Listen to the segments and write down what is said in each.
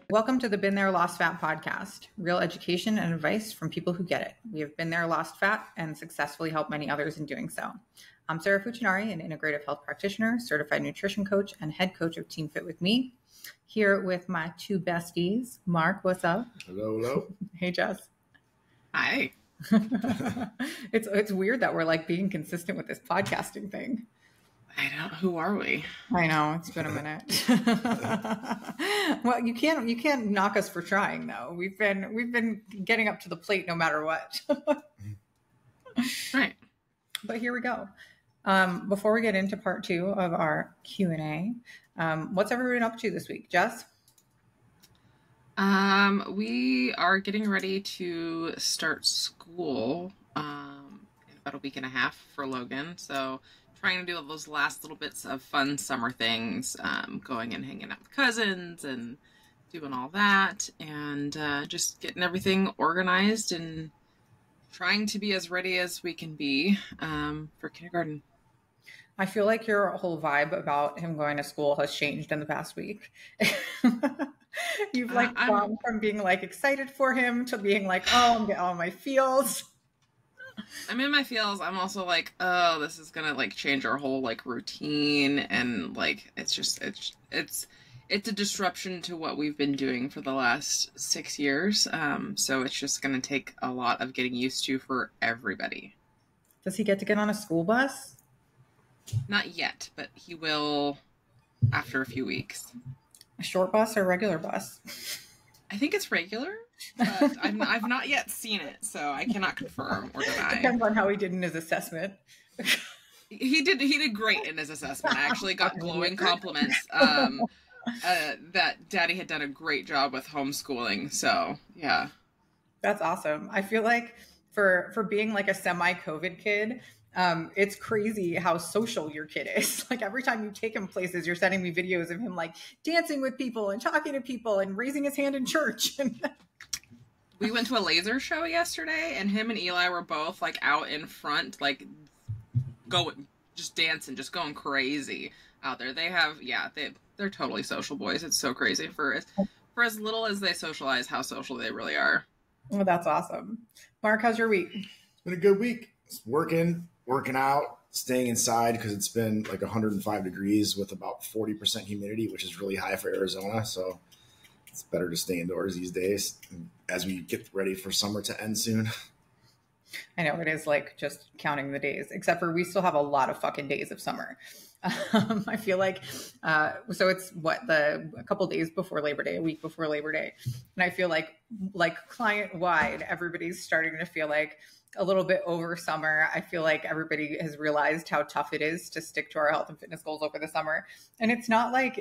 Welcome to the Been There, Lost Fat podcast, real education and advice from people who get it. We have been there, lost fat, and successfully helped many others in doing so. I'm Sarah Fuccinari, an integrative health practitioner, certified nutrition coach, and head coach of Team Fit With Me. Here with my two besties. Mark, what's up? Hello, hello. Hey, Jess. Hi. It's weird that we're like being consistent with this podcasting thing. Who are we? I know, it's been a minute. Well, you can't knock us for trying though. We've been getting up to the plate no matter what. Right. But here we go. Before we get into part 2 of our Q&A, what's everyone up to this week? Jess? We are getting ready to start school in about a week and a half for Logan. So trying to do all those last little bits of fun summer things, going and hanging out with cousins and doing all that, and just getting everything organized and trying to be as ready as we can be for kindergarten. I feel like your whole vibe about him going to school has changed in the past week. You've gone from being like excited for him to being like, oh, I'm getting all my feels. I'm in my feels. I'm also like, oh, this is gonna like change our whole like routine, and like it's a disruption to what we've been doing for the last 6 years. So it's just gonna take a lot of getting used to for everybody. Does he get to get on a school bus? Not yet, but he will after a few weeks. A short bus or a regular bus? I think it's regular, but I've not yet seen it, so I cannot confirm or deny. Depends on how he did in his assessment. He did great in his assessment. I actually got glowing compliments that Daddy had done a great job with homeschooling. So yeah, that's awesome. I feel like for being like a semi-COVID kid, it's crazy how social your kid is. Like every time you take him places, you're sending me videos of him like dancing with people and talking to people and raising his hand in church. We went to a laser show yesterday, and him and Eli were both like out in front, like going, just dancing, just going crazy out there. They're totally social boys. It's so crazy for as little as they socialize, how social they really are. Well, that's awesome. Mark, how's your week? It's been a good week. It's working out, staying inside because it's been like 105 degrees with about 40% humidity, which is really high for Arizona. So it's better to stay indoors these days as we get ready for summer to end soon. I know it is like just counting the days, except for we still have a lot of fucking days of summer. I feel like, so it's a couple days before Labor Day, a week before Labor Day. And I feel like client wide, everybody's starting to feel like a little bit over summer. I feel like everybody has realized how tough it is to stick to our health and fitness goals over the summer. And it's not like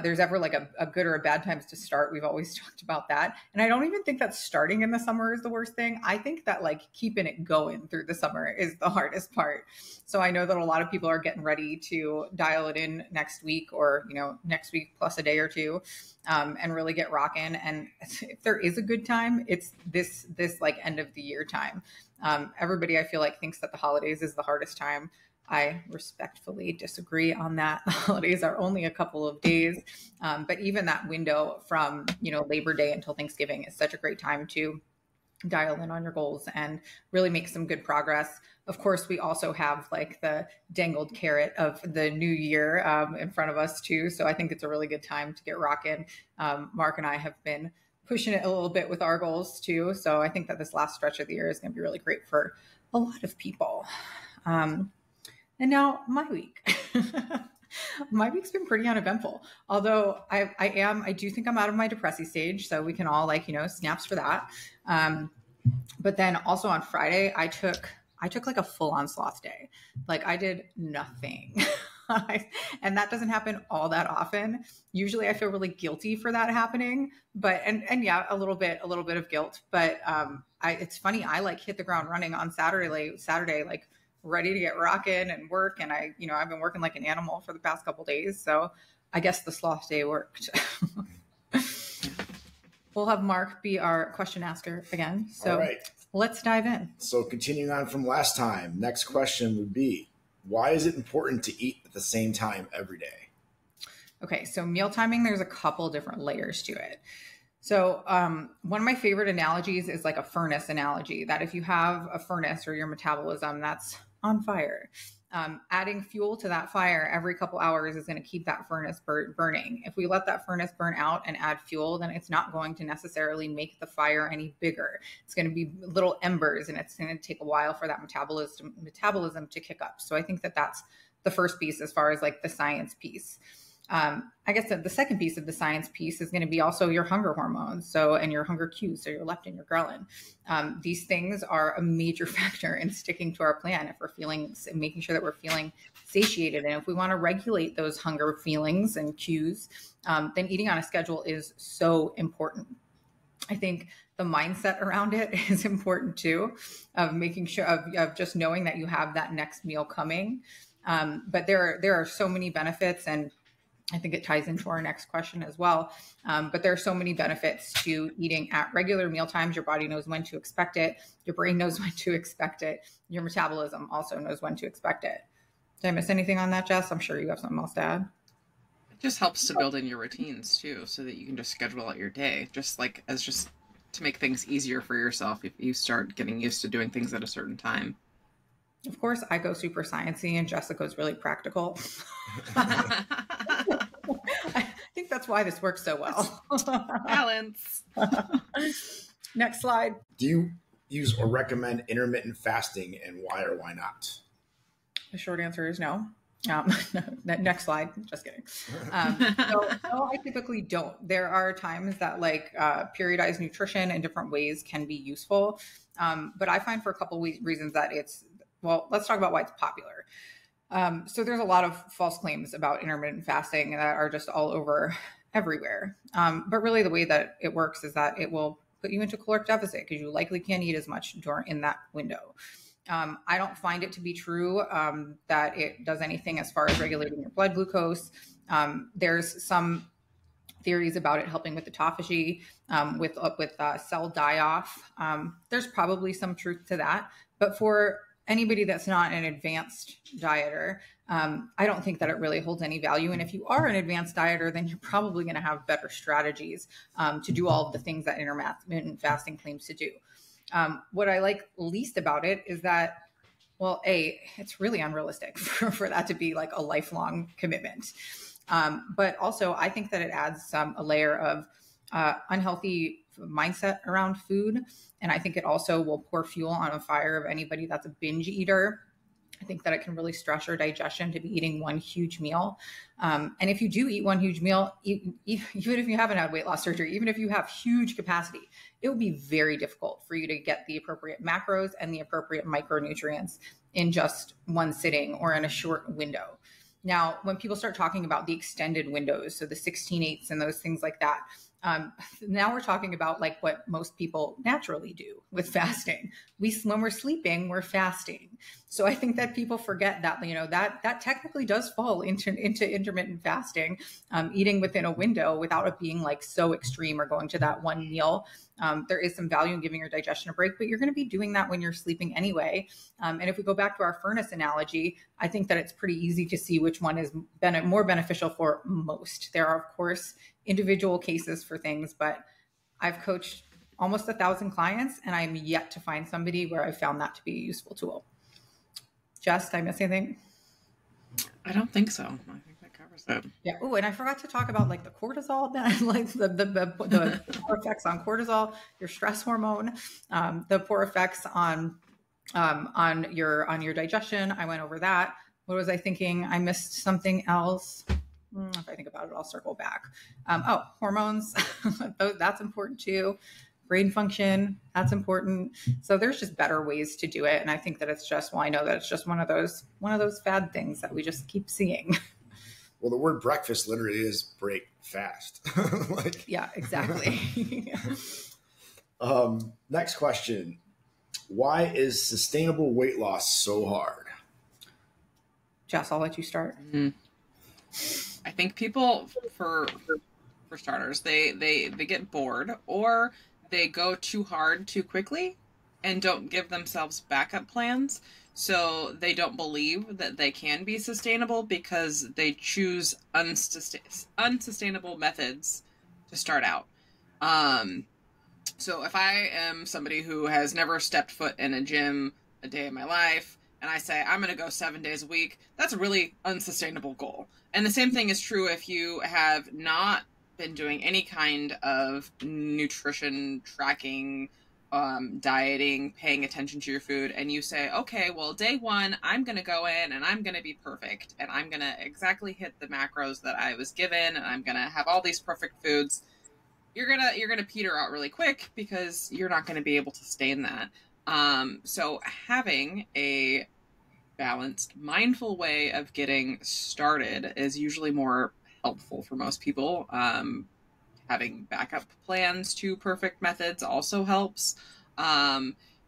there's ever like a good or a bad times to start. We've always talked about that. And I don't even think that starting in the summer is the worst thing. I think that like keeping it going through the summer is the hardest part. So I know that a lot of people are getting ready to dial it in next week or, next week plus a day or two, and really get rocking. And if there is a good time, it's this like end of the year time. Everybody I feel like thinks that the holidays is the hardest time. I respectfully disagree on that. The holidays are only a couple of days, but even that window from, Labor Day until Thanksgiving is such a great time to dial in on your goals and really make some good progress. Of course, we also have like the dangled carrot of the new year in front of us too. So I think it's a really good time to get rocking. Mark and I have been pushing it a little bit with our goals too. So I think that this last stretch of the year is going to be really great for a lot of people. And now my week. My week's been pretty uneventful. Although I do think I'm out of my depressy stage. So we can all snaps for that. But then also on Friday, I took like a full on sloth day. Like I did nothing. And that doesn't happen all that often. Usually I feel really guilty for that happening, but, and yeah, a little bit of guilt, but, it's funny. I like hit the ground running on Saturday, ready to get rocking and work. And I've been working like an animal for the past couple of days. So I guess the sloth day worked. We'll have Mark be our question asker again. So all right, let's dive in. So continuing on from last time, next question would be, why is it important to eat at the same time every day? Okay, so meal timing, there's a couple different layers to it. So one of my favorite analogies is like a furnace analogy, that if you have a furnace or your metabolism that's on fire, adding fuel to that fire every couple hours is going to keep that furnace burning. If we let that furnace burn out and add fuel, then it's not going to necessarily make the fire any bigger. It's going to be little embers, and it's going to take a while for that metabolism to kick up. So I think that that's the first piece as far as like the science piece. I guess the second piece of the science piece is going to be also your hunger hormones. So, and your hunger cues, so your leptin, your ghrelin. These things are a major factor in sticking to our plan. If we're making sure that we're feeling satiated. And if we want to regulate those hunger feelings and cues, then eating on a schedule is so important. I think the mindset around it is important too, of making sure of just knowing that you have that next meal coming. But there are so many benefits, and I think it ties into our next question as well. But there are so many benefits to eating at regular meal times. Your body knows when to expect it. Your brain knows when to expect it. Your metabolism also knows when to expect it. Did I miss anything on that, Jess? I'm sure you have something else to add. It just helps to build in your routines too, so that you can just schedule out your day, just to make things easier for yourself if you start getting used to doing things at a certain time. Of course, I go super sciencey and Jessica's really practical. I think that's why this works so well. Balance. Next slide. Do you use or recommend intermittent fasting, and why or why not? The short answer is no. Next slide. Just kidding. No, I typically don't. There are times that like periodized nutrition in different ways can be useful. But I find for a couple of reasons that let's talk about why it's popular. So there's a lot of false claims about intermittent fasting that are just all over everywhere. But really the way that it works is that it will put you into caloric deficit because you likely can't eat as much in that window. I don't find it to be true that it does anything as far as regulating your blood glucose. There's some theories about it helping with autophagy, with cell die-off. There's probably some truth to that. But for anybody that's not an advanced dieter, I don't think that it really holds any value. And if you are an advanced dieter, then you're probably going to have better strategies to do all of the things that intermittent fasting claims to do. What I like least about it is that, well, it's really unrealistic for that to be like a lifelong commitment. But also, I think that it adds a layer of unhealthy mindset around food. And I think it also will pour fuel on a fire of anybody that's a binge eater. I think that it can really stress your digestion to be eating one huge meal. And if you do eat one huge meal, even if you haven't had weight loss surgery, even if you have huge capacity, it will be very difficult for you to get the appropriate macros and the appropriate micronutrients in just one sitting or in a short window. Now, when people start talking about the extended windows, so the 16/8 and those things like that, now we're talking about like what most people naturally do with fasting. When we're sleeping, we're fasting. So I think that people forget that, that technically does fall into intermittent fasting, eating within a window without it being like so extreme or going to that one meal. There is some value in giving your digestion a break, but you're going to be doing that when you're sleeping anyway. And if we go back to our furnace analogy, I think that it's pretty easy to see which one is more beneficial for most. There are, of course, individual cases for things, but I've coached almost 1,000 clients and I'm yet to find somebody where I found that to be a useful tool. Jess, did I miss anything? I don't think so. I think that covers it. Yeah. Oh, and I forgot to talk about like the cortisol, like the poor effects on cortisol, your stress hormone, the poor effects on your digestion. I went over that. What was I thinking? I missed something else. If I think about it, I'll circle back. Hormones, that's important too. Brain function, that's important. So there's just better ways to do it. And I think that it's just, I know that it's just one of those fad things that we just keep seeing. Well, the word breakfast literally is break fast. Yeah, exactly. Next question. Why is sustainable weight loss so hard? Jess, I'll let you start. Mm-hmm. I think people, for starters, they get bored, or they go too hard too quickly and don't give themselves backup plans. So they don't believe that they can be sustainable because they choose unsustainable methods to start out. Um, so if I am somebody who has never stepped foot in a gym a day in my life, and I say I'm going to go 7 days a week, that's a really unsustainable goal. And the same thing is true if you have not been doing any kind of nutrition tracking, dieting, paying attention to your food, and you say, okay, well, day one, I'm going to go in and I'm going to be perfect, and I'm going to exactly hit the macros that I was given, and I'm going to have all these perfect foods. You're gonna peter out really quick because you're not going to be able to sustain that. So having a balanced, mindful way of getting started is usually more helpful for most people. Having backup plans to perfect methods also helps.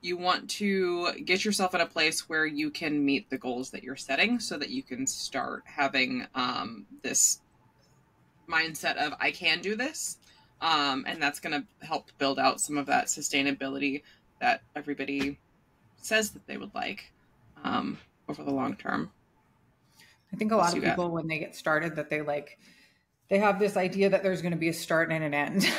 You want to get yourself in a place where you can meet the goals that you're setting so that you can start having this mindset of, I can do this. And that's going to help build out some of that sustainability that everybody says that they would like over the long term. I think a lot of people, when they get started, that they have this idea that there's going to be a start and an end.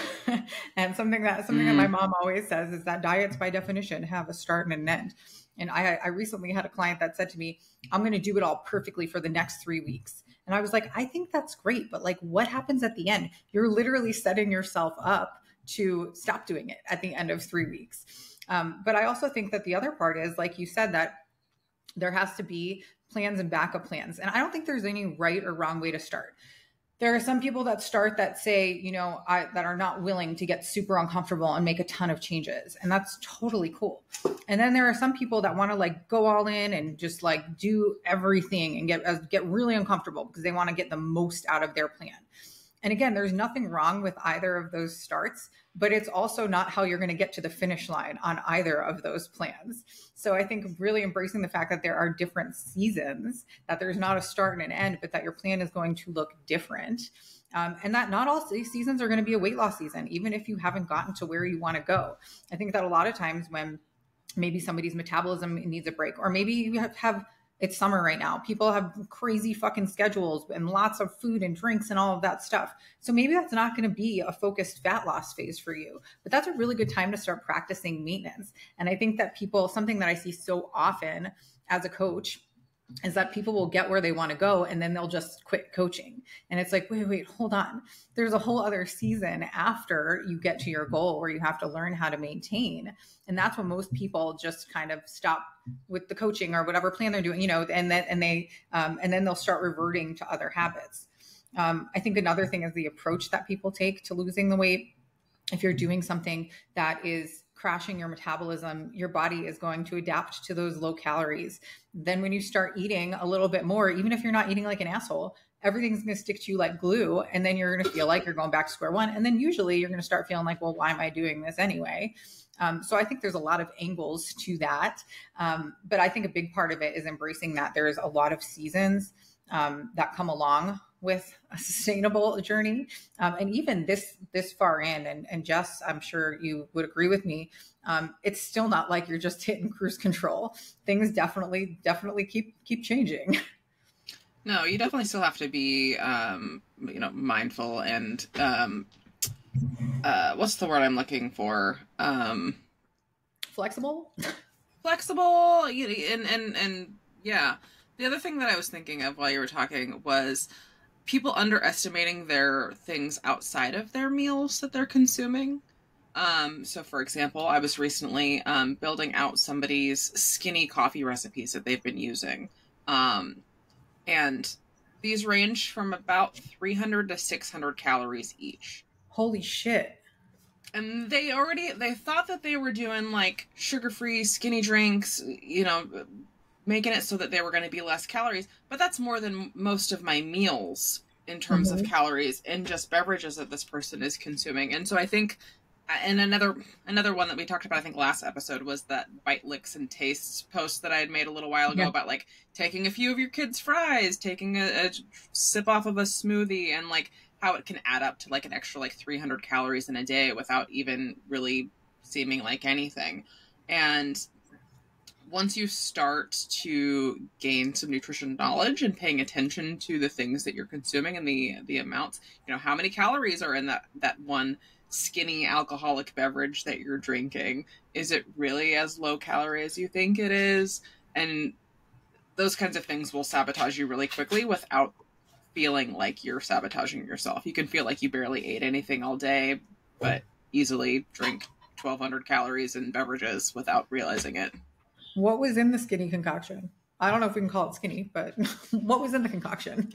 And something that my mom always says is that diets by definition have a start and an end. And I recently had a client that said to me, I'm going to do it all perfectly for the next 3 weeks. And I was like, I think that's great, but like, what happens at the end? You're literally setting yourself up to stop doing it at the end of 3 weeks. But I also think that the other part is, like you said, that there has to be plans and backup plans. And I don't think there's any right or wrong way to start. There are some people that start that say, that are not willing to get super uncomfortable and make a ton of changes. And that's totally cool. And then there are some people that want to like go all in and just like do everything and get really uncomfortable because they want to get the most out of their plan. And again, there's nothing wrong with either of those starts, but it's also not how you're going to get to the finish line on either of those plans. So I think really embracing the fact that there are different seasons, that there's not a start and an end, but that your plan is going to look different. And that not all seasons are going to be a weight loss season, even if you haven't gotten to where you want to go. I think that a lot of times when maybe somebody's metabolism needs a break, or maybe you have it's summer right now. People have crazy fucking schedules and lots of food and drinks and all of that stuff. So maybe that's not going to be a focused fat loss phase for you, but that's a really good time to start practicing maintenance. And I think that something that I see so often as a coach is that people will get where they want to go and then they'll just quit coaching. And it's like, wait, hold on. There's a whole other season after you get to your goal where you have to learn how to maintain. And that's when most people just kind of stop with the coaching or whatever plan they're doing, and then they'll start reverting to other habits. I think another thing is the approach that people take to losing the weight. If you're doing something that is crashing your metabolism, your body is going to adapt to those low calories. Then when you start eating a little bit more, even if you're not eating like an asshole, everything's going to stick to you like glue. And then you're going to feel like you're going back to square one. And then usually you're going to start feeling like, well, why am I doing this anyway? So I think there's a lot of angles to that. But I think a big part of it is embracing that there's a lot of seasons that come along with a sustainable journey. And even this far in, and Jess, I'm sure you would agree with me, it's still not like you're just hitting cruise control. Things definitely keep changing. No, you definitely still have to be, mindful and, what's the word I'm looking for? Flexible, and yeah. The other thing that I was thinking of while you were talking was people underestimating their things outside of their meals that they're consuming. So for example, I was recently building out somebody's skinny coffee recipes that they've been using. And these range from about 300 to 600 calories each. Holy shit. And they thought that they were doing like sugar-free skinny drinks, making it so that they were going to be less calories, but that's more than most of my meals in terms of calories and just beverages that this person is consuming. And so I think And another one that we talked about, I think last episode, was that bite licks and tastes post that I had made a little while ago about like taking a few of your kids' fries, taking a sip off of a smoothie, and like how it can add up to like an extra like 300 calories in a day without even really seeming like anything. And once you start to gain some nutrition knowledge and paying attention to the things that you're consuming and the amounts, you know, how many calories are in that one skinny alcoholic beverage that you're drinking? Is it really as low calorie as you think it is? And those kinds of things will sabotage you really quickly without feeling like you're sabotaging yourself. You can feel like you barely ate anything all day, but easily drink 1,200 calories in beverages without realizing it. What was in the skinny concoction? I don't know if we can call it skinny, but what was in the concoction?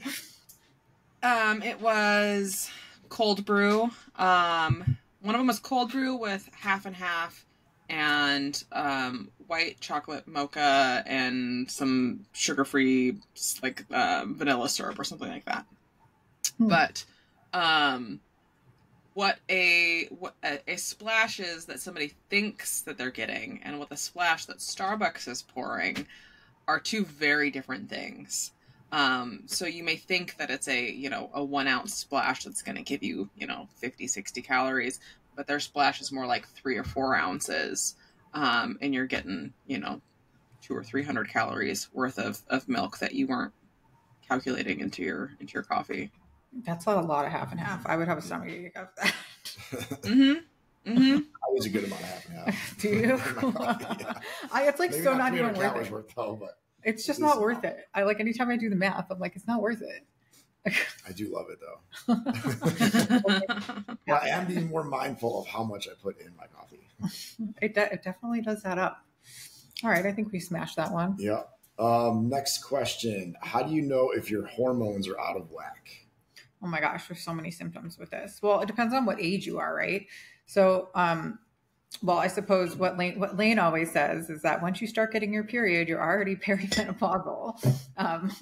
It was cold brew. One of them was cold brew with half and half, and white chocolate mocha and some sugar-free like vanilla syrup or something like that. But what a splash is that somebody thinks that they're getting, and what the splash that Starbucks is pouring are two very different things. So you may think that it's a 1 ounce splash that's going to give you, 50, 60 calories, but their splash is more like 3 or 4 ounces. And you're getting, 200 or 300 calories worth of milk that you weren't calculating into your coffee. That's a lot of half and half. I would have a stomachache of that. I was a good amount of half and half. Do you? It's like Maybe so not even worth it. Worth though, but it's just not worth it. I like anytime I do the math, I'm like, it's not worth it. I do love it though. Well, I am being more mindful of how much I put in my coffee. It definitely does add up. All right, I think we smashed that one. Yeah. Next question. How do you know if your hormones are out of whack? Oh my gosh, there's so many symptoms with this. Well, it depends on what age you are, right? So, well, I suppose what Lane always says is that once you start getting your period, you're already perimenopausal.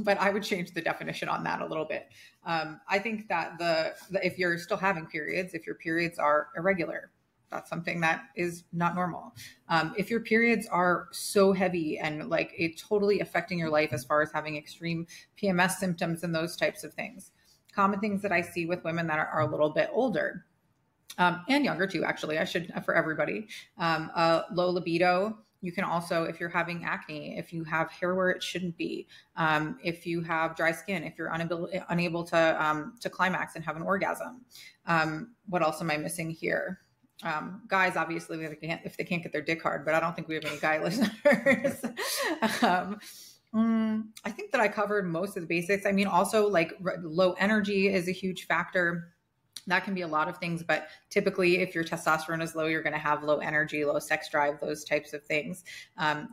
But I would change the definition on that a little bit. I think that if you're still having periods, if your periods are irregular, that's something that is not normal. If your periods are so heavy and like it totally affecting your life as far as having extreme PMS symptoms and those types of things, common things that I see with women that are a little bit older. And younger too, actually, for everybody. Low libido. You can also, if you're having acne, if you have hair where it shouldn't be, if you have dry skin, if you're unable to climax and have an orgasm. What else am I missing here? Guys, obviously, if they can't get their dick hard, but I don't think we have any guy listeners. I think that I covered most of the basics. I mean, also like low energy is a huge factor. That can be a lot of things, but typically if your testosterone is low, you're going to have low energy, low sex drive, those types of things.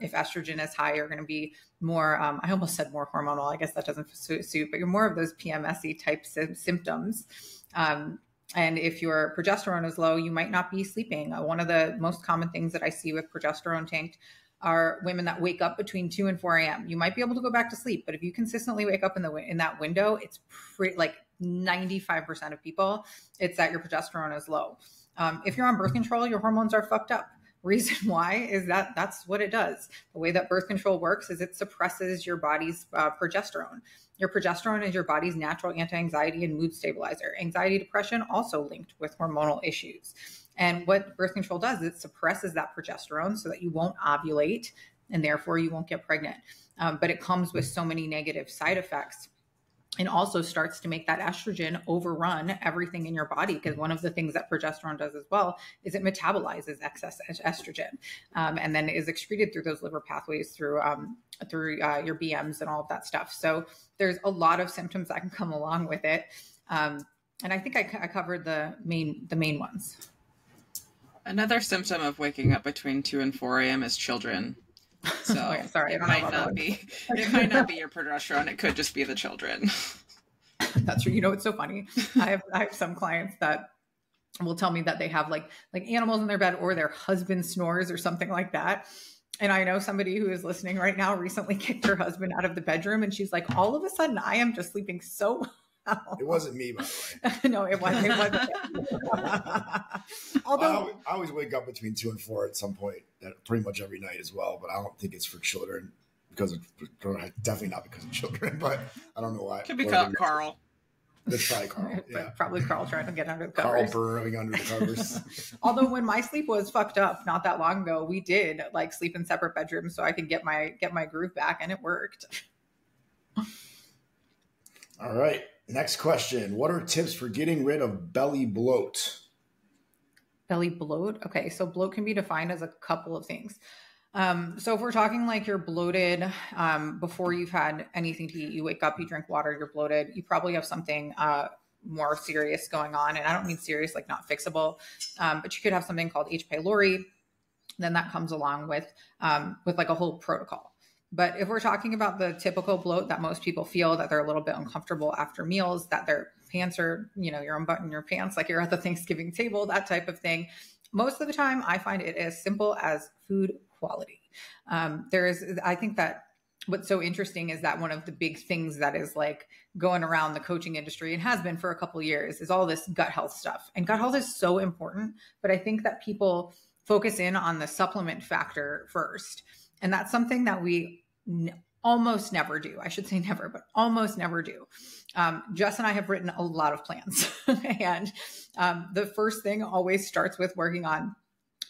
If estrogen is high, you're going to be more, I almost said more hormonal. I guess that doesn't suit, but you're more of those PMS-y type symptoms. And if your progesterone is low, you might not be sleeping. One of the most common things that I see with progesterone tanked are women that wake up between 2 and 4 a.m. You might be able to go back to sleep, but if you consistently wake up in that window, it's like 95% of people, it's that your progesterone is low. If you're on birth control, your hormones are fucked up. Reason why is that's what it does. The way that birth control works is it suppresses your body's progesterone. Your progesterone is your body's natural anti-anxiety and mood stabilizer. Anxiety, depression also linked with hormonal issues. And what birth control does is it suppresses that progesterone so that you won't ovulate and therefore you won't get pregnant. But it comes with so many negative side effects. And also starts to make that estrogen overrun everything in your body, because one of the things that progesterone does as well is it metabolizes excess estrogen, and then is excreted through those liver pathways through your BMs and all of that stuff. So there's a lot of symptoms that can come along with it, and I think I covered the main ones. Another symptom of waking up between 2 and 4 a.m. is children. So sorry, it might not be your progesterone. It could just be the children. That's true. You know, it's so funny. I have some clients that will tell me that they have like animals in their bed or their husband snores or something like that. And I know somebody who is listening right now recently kicked her husband out of the bedroom, and she's like, all of a sudden I am just sleeping so It wasn't me, by the way. No, it wasn't. It wasn't. Although I always wake up between 2 and 4 at some point, pretty much every night as well. But I don't think it's for children definitely not because of children. But I don't know why. Could be Carl. That's probably Carl. Yeah. Probably Carl trying to get under the Carl covers. burrowing under the covers. Although when my sleep was fucked up not that long ago, we did like sleep in separate bedrooms so I could get my groove back, and it worked. All right. Next question. What are tips for getting rid of belly bloat? Belly bloat? Okay, so bloat can be defined as a couple of things. So if we're talking like you're bloated before you've had anything to eat, you wake up, you drink water, you're bloated, you probably have something more serious going on. And I don't mean serious, like not fixable, but you could have something called H. pylori. Then that comes along with like a whole protocol. But if we're talking about the typical bloat that most people feel, that they're a little bit uncomfortable after meals, that their pants are, you're unbuttoning your pants like you're at the Thanksgiving table, that type of thing. Most of the time, I find it as simple as food quality. I think that what's so interesting is that one of the big things that is like going around the coaching industry and has been for a couple of years is all this gut health stuff. And gut health is so important, but I think that people focus in on the supplement factor first. And that's something that we almost never do. I should say never, but almost never do. Jess and I have written a lot of plans. And the first thing always starts with working on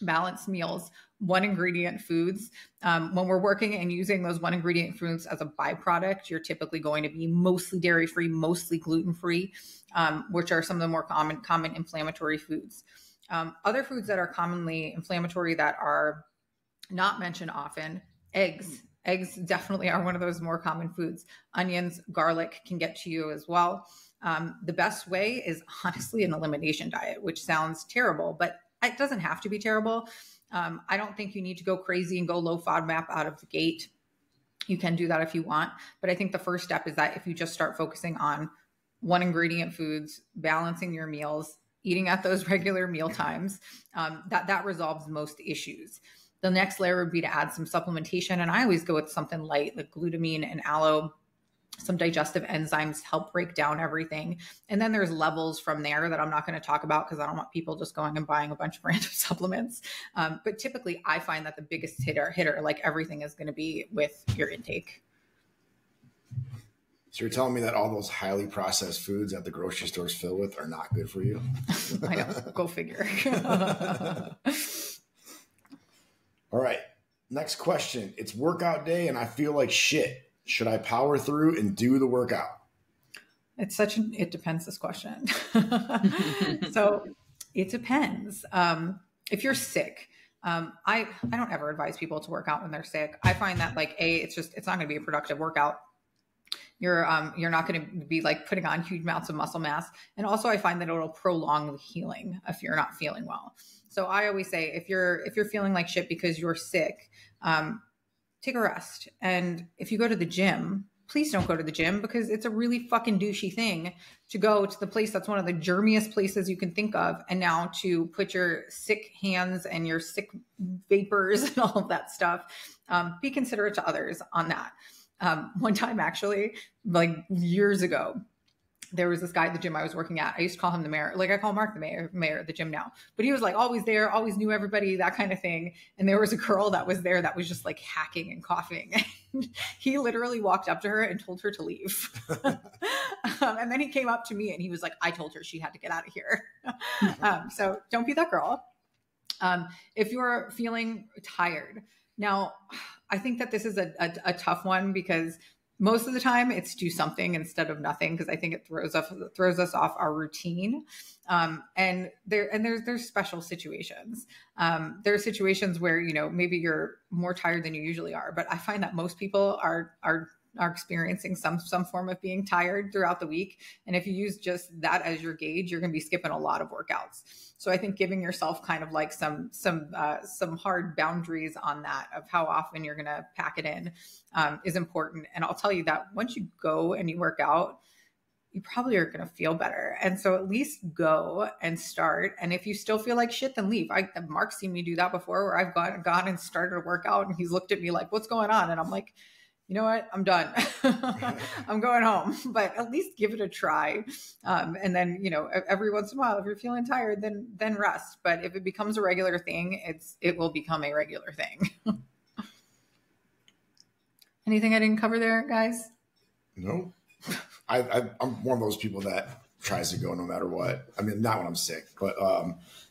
balanced meals, one ingredient foods. When we're working and using those one ingredient foods as a byproduct, you're typically going to be mostly dairy-free, mostly gluten-free, which are some of the more common inflammatory foods. Other foods that are commonly inflammatory that are not mentioned often, eggs. Eggs definitely are one of those more common foods. Onions, garlic can get to you as well. The best way is honestly an elimination diet, which sounds terrible, but it doesn't have to be terrible. I don't think you need to go crazy and go low FODMAP out of the gate. You can do that if you want. But I think the first step is that if you just start focusing on one ingredient foods, balancing your meals, eating at those regular meal times, that resolves most issues. The next layer would be to add some supplementation. And I always go with something light, like glutamine and aloe. Some digestive enzymes help break down everything. And then there's levels from there that I'm not going to talk about because I don't want people just going and buying a bunch of random supplements. But typically I find that the biggest hitter, like everything, is going to be with your intake. So you're telling me that all those highly processed foods that the grocery stores fill with are not good for you? I know. Go figure. All right. Next question. It's workout day and I feel like shit. Should I power through and do the workout? It depends, this question. So it depends. If you're sick, I don't ever advise people to work out when they're sick. I find that like, it's not going to be a productive workout. You're not going to be like putting on huge amounts of muscle mass. And also I find that it'll prolong the healing if you're not feeling well. So I always say, if you're feeling like shit because you're sick, take a rest. And if you go to the gym, please don't go to the gym because it's a really fucking douchey thing to go to the place that's one of the germiest places you can think of. And now to put your sick hands and your sick vapors and all of that stuff, be considerate to others on that. One time actually, like years ago, there was this guy at the gym I was working at. I used to call him the mayor. Like I call Mark the mayor at the gym now, but he was like always there, always knew everybody, that kind of thing. And there was a girl that was there that was just like hacking and coughing. And he literally walked up to her and told her to leave. And then he came up to me and he was like, I told her she had to get out of here. So don't be that girl. If you're feeling tired. Now, I think that this is a tough one because most of the time it's do something instead of nothing, because I think it throws us off our routine. And there's special situations. There are situations where, maybe you're more tired than you usually are, but I find that most people are experiencing some form of being tired throughout the week. And if you use just that as your gauge, you're going to be skipping a lot of workouts. So I think giving yourself kind of like some hard boundaries on that of how often you're going to pack it in is important. And I'll tell you that once you go and you work out, you probably are going to feel better. And so at least go and start. And if you still feel like shit, then leave. Mark's seen me do that before where I've gone and started a workout and he's looked at me like, what's going on? And I'm like, you know what, I'm done. I'm going home, but at least give it a try. And then, every once in a while, if you're feeling tired, then rest. But if it becomes a regular thing, it will become a regular thing. Anything I didn't cover there, guys? No, I'm one of those people that tries to go no matter what. I mean, not when I'm sick, but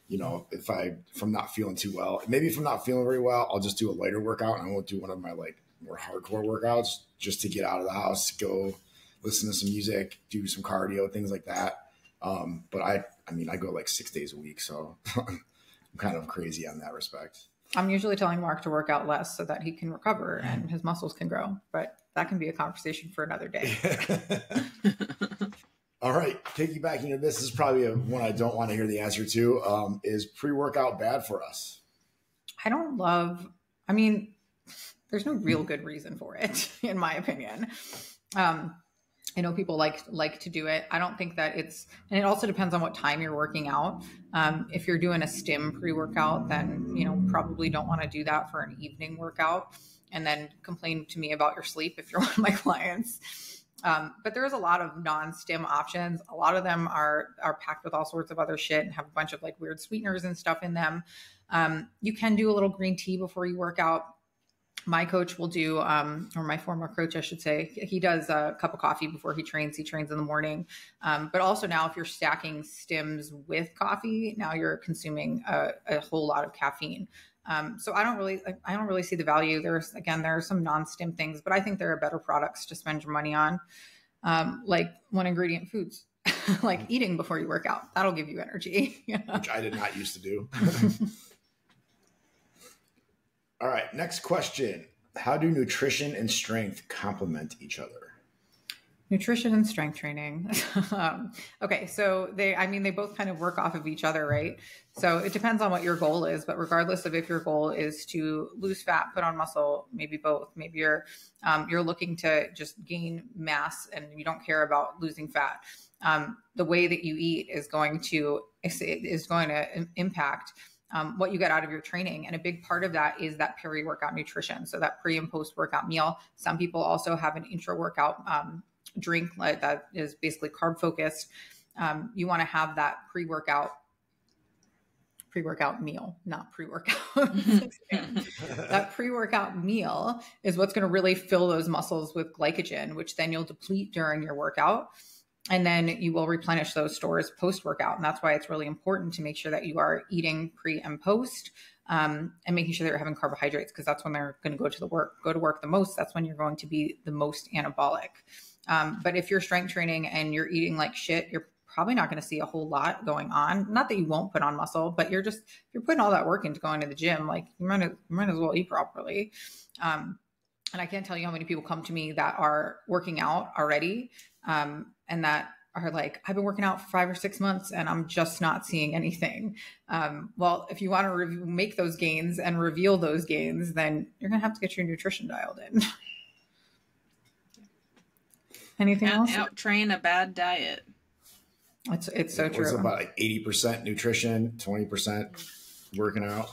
if I'm not feeling too well, maybe if I'm not feeling very well, I'll just do a lighter workout and I won't do one of my more hardcore workouts just to get out of the house, go listen to some music, do some cardio, things like that. But I go like 6 days a week, so I'm kind of crazy on that respect. I'm usually telling Mark to work out less so that he can recover and his muscles can grow, but that can be a conversation for another day. All right. Piggybacking on this is probably one I don't want to hear the answer to. Is pre-workout bad for us? There's no real good reason for it, in my opinion. I know people like to do it. I don't think that and it also depends on what time you're working out. If you're doing a stim pre-workout, then, probably don't want to do that for an evening workout and then complain to me about your sleep if you're one of my clients. But there's a lot of non-stim options. A lot of them are packed with all sorts of other shit and have a bunch of weird sweeteners and stuff in them. You can do a little green tea before you work out. My coach will do, or my former coach, I should say, he does a cup of coffee before he trains. He trains in the morning. But also now if you're stacking stims with coffee, now you're consuming a whole lot of caffeine. So I don't really see the value. There are some non-stim things, but I think there are better products to spend your money on. Like one ingredient foods, like eating before you work out. That'll give you energy. Which I did not used to do. All right, next question. How do nutrition and strength complement each other? Nutrition and strength training. Okay, so they both kind of work off of each other, right? So it depends on what your goal is, but regardless of if your goal is to lose fat, put on muscle, maybe both. Maybe you're looking to just gain mass and you don't care about losing fat. The way that you eat is going to impact what you get out of your training. And a big part of that is that peri-workout nutrition. So that pre and post-workout meal. Some people also have an intra-workout drink that is basically carb focused. You want to have that pre-workout meal, not pre-workout. That pre-workout meal is what's going to really fill those muscles with glycogen, which then you'll deplete during your workout. And then you will replenish those stores post-workout. And that's why it's really important to make sure that you are eating pre and post and making sure that you're having carbohydrates, because that's when they're going to go to work the most. That's when you're going to be the most anabolic. But if you're strength training and you're eating like shit, you're probably not going to see a whole lot going on. Not that you won't put on muscle, but you're putting all that work into going to the gym. Like you might as well eat properly. And I can't tell you how many people come to me that are working out already. And that are like, I've been working out for 5 or 6 months and I'm just not seeing anything. Well, if you want to make those gains and reveal those gains, then you're going to have to get your nutrition dialed in. Anything else? Out-train a bad diet. It's so true. It's about 80% nutrition, 20% working out.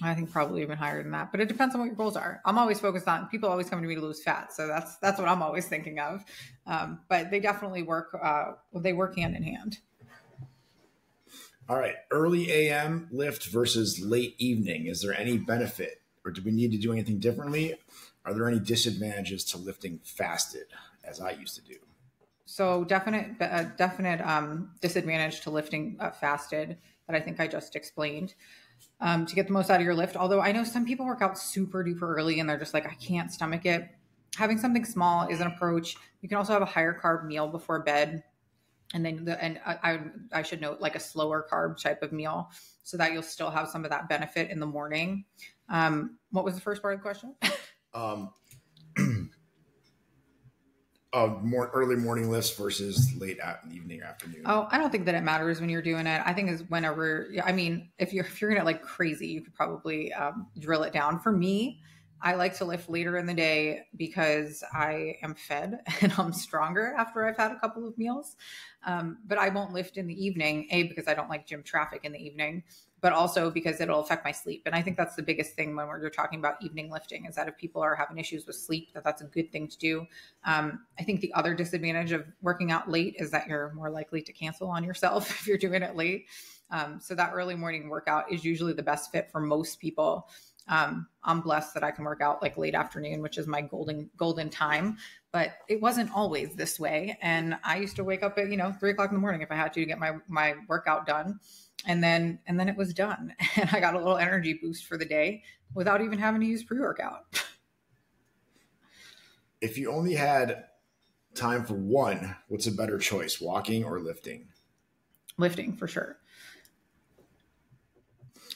I think probably even higher than that, but it depends on what your goals are. I'm always focused on, people always come to me to lose fat. So that's what I'm always thinking of. But they definitely work hand in hand. All right. Early AM lift versus late evening. Is there any benefit or do we need to do anything differently? Are there any disadvantages to lifting fasted as I used to do? So definite disadvantage to lifting fasted that I think I just explained. To get the most out of your lift. Although I know some people work out super duper early and they're just like, I can't stomach it. Having something small is an approach. You can also have a higher carb meal before bed. And then I should note like a slower carb type of meal so that you'll still have some of that benefit in the morning. What was the first part of the question? More early morning lifts versus late evening or afternoon. Oh, I don't think that it matters when you're doing it. I think is whenever, if you're in it like crazy, you could probably drill it down. For me, I like to lift later in the day because I am fed and I'm stronger after I've had a couple of meals. But I won't lift in the evening, A, because I don't like gym traffic in the evening, but also because it'll affect my sleep. And I think that's the biggest thing when we're talking about evening lifting, is that if people are having issues with sleep, that's a good thing to do. I think the other disadvantage of working out late is that you're more likely to cancel on yourself if you're doing it late. So that early morning workout is usually the best fit for most people. I'm blessed that I can work out like late afternoon, which is my golden time, but it wasn't always this way. And I used to wake up at, 3:00 in the morning if I had to get my workout done. And then it was done. And I got a little energy boost for the day without even having to use pre-workout. If you only had time for one, what's a better choice, walking or lifting? Lifting for sure.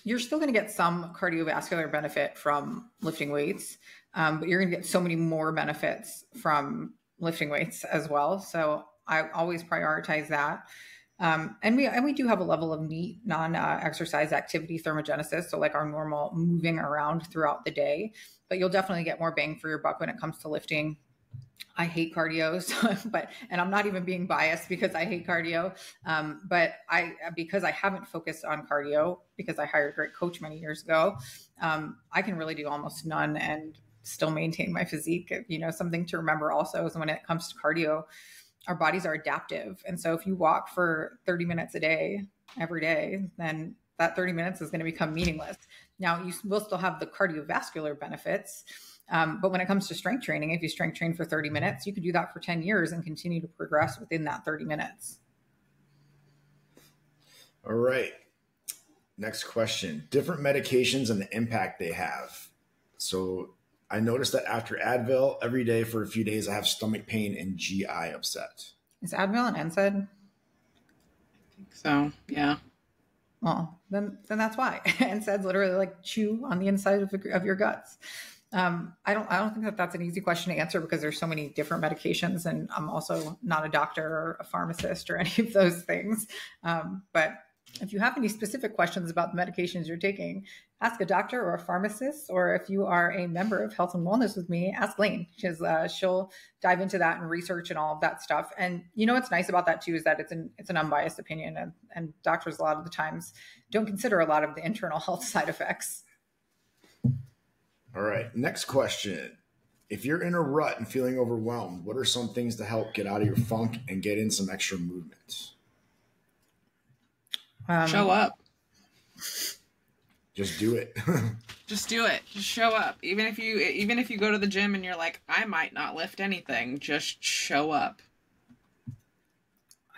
You're still going to get some cardiovascular benefit from lifting weights, but you're going to get so many more benefits from lifting weights as well. So I always prioritize that. And we do have a level of neat non-exercise activity thermogenesis, so like our normal moving around throughout the day. But you'll definitely get more bang for your buck when it comes to lifting. I hate cardio, and I'm not even being biased because I hate cardio. But because I haven't focused on cardio, because I hired a great coach many years ago, I can really do almost none and still maintain my physique. Something to remember also is when it comes to cardio, our bodies are adaptive. And so if you walk for 30 minutes a day, every day, then that 30 minutes is going to become meaningless. Now you will still have the cardiovascular benefits. But when it comes to strength training, if you strength train for 30 minutes, you could do that for 10 years and continue to progress within that 30 minutes. All right. Next question. Different medications and the impact they have. So I noticed that after Advil, every day for a few days, I have stomach pain and GI upset. Is Advil an NSAID? I think so, yeah. Well, then that's why. NSAIDs literally like chew on the inside of your guts. I don't think that that's an easy question to answer because there's so many different medications, and I'm also not a doctor or a pharmacist or any of those things. But if you have any specific questions about the medications you're taking, ask a doctor or a pharmacist, or if you are a member of Health and Wellness with me, ask Lane, because she'll dive into that and research and all of that stuff. And what's nice about that too is that it's an unbiased opinion, and doctors a lot of the times don't consider a lot of the internal health side effects. All right. Next question. If you're in a rut and feeling overwhelmed, what are some things to help get out of your funk and get in some extra movement? Show up. Just do it. Just do it. Just show up. Even if you go to the gym and you're like, I might not lift anything, just show up.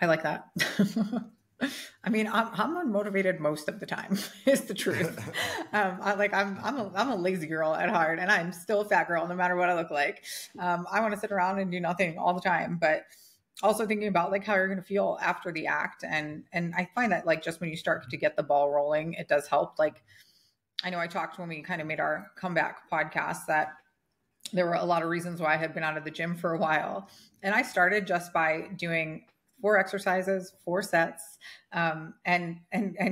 I like that. I mean, I'm unmotivated most of the time, is the truth. I'm a lazy girl at heart, and I'm still a fat girl no matter what I look like. I want to sit around and do nothing all the time, but also thinking about like how you're going to feel after the act. And I find that like just when you start to get the ball rolling, it does help. Like I know I talked when we kind of made our comeback podcast that there were a lot of reasons why I had been out of the gym for a while. And I started just by doing 4 exercises, 4 sets, and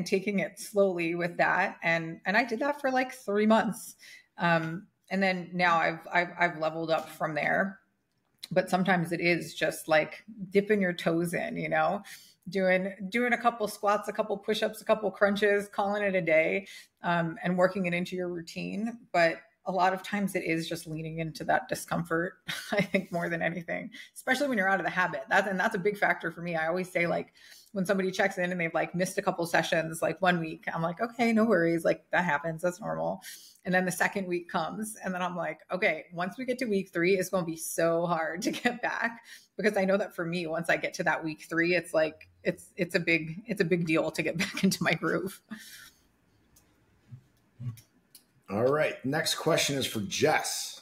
taking it slowly with that. And I did that for like 3 months. And then now I've leveled up from there. But sometimes it is just like dipping your toes in, doing a couple squats, a couple push-ups, a couple crunches, calling it a day, and working it into your routine. But a lot of times it is just leaning into that discomfort, I think, more than anything, especially when you're out of the habit. That's a big factor for me. I always say, like, when somebody checks in and they've like missed a couple sessions, like 1 week, I'm like, okay, no worries. Like that happens. That's normal. And then the second week comes and then I'm like, okay, once we get to week 3, it's going to be so hard to get back, because I know that for me, once I get to that week 3, it's like, it's a big deal to get back into my groove. All right. Next question is for Jess.